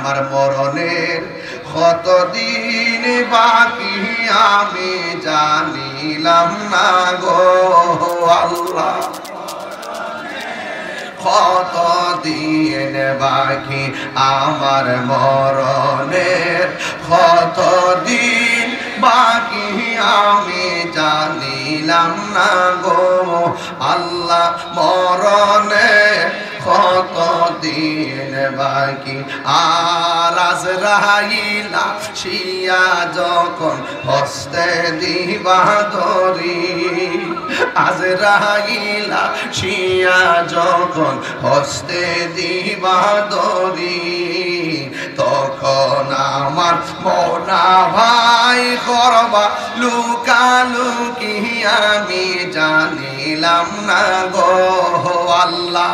আমার মরণের কতদিন বাকি আমি জানিলাম না গো আল্লাহ কতদিন বাকি আমার মরণের কতদিন বাকি আমি জানিলাম না গো আল্লাহ মরণের কতদিন বাকি আর আজরাইল আসিয়া যখন হস্তে দিবা ধরি আজরাইল আসিয়া যখন হস্তে দিবা ধরি তখন আমার মনা ভাই করবা লুকালুকি আমি জানিলাম না গো আল্লাহ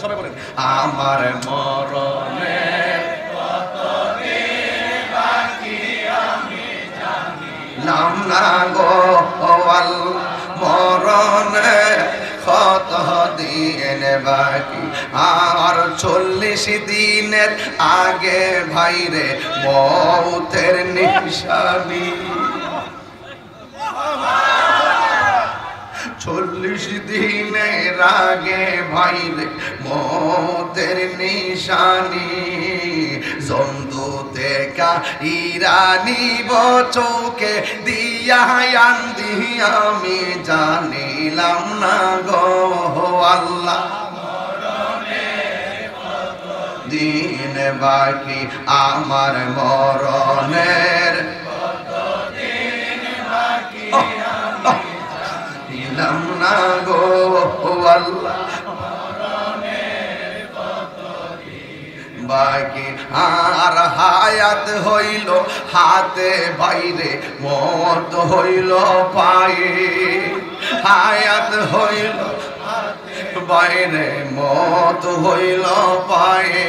সবাই বলেন আমার মরণের কতদিন বাকি আমি জানিলাম না গো আল্লাহ মরণের কতদিন বাকি আর 40 দিনের আগে ভাইরে মৌতের নিশানি 40 দিনের আগে ভাইরে মৌতের নিশানি জমদূতে কাইরানি চৌকে দিয়া আন্দি আমি জানিলাম না গো আল্লাহ দিন বাকি আমার মরণের জানিলাম না গো আল্লাহ বাকি আর হায়াত হইল হাতে বাইরে মত হইল পায়ে হায়াত হইল বাইরে মত হইল পায়ে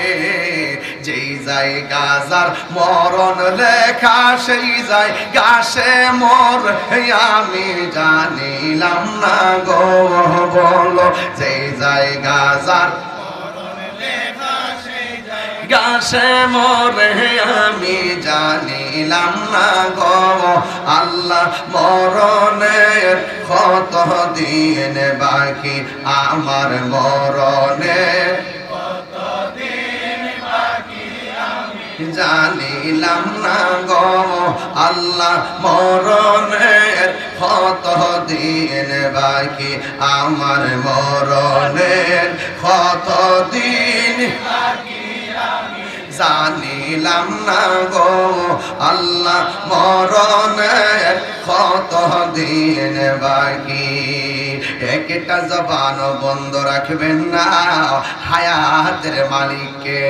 যেই জায়গা যার মরণ লেখা সেই জায়গা সে মর আমি জানিলাম না গো বলো যেই জায়গা যার গাছে মরে আমি জানিলাম না গো আল্লাহ মরণের কতদিন বাকি আমার মরণের কতদিন বাকি আমি জানিলাম না গো আল্লাহ মরণের কতদিন বাকি আমার মরণের কতদিন বাকি জানিলাম না গো আল্লাহ মরণের কতদিন বাকি একটা জবান বন্ধ রাখবেন না হায়াতের মালিককে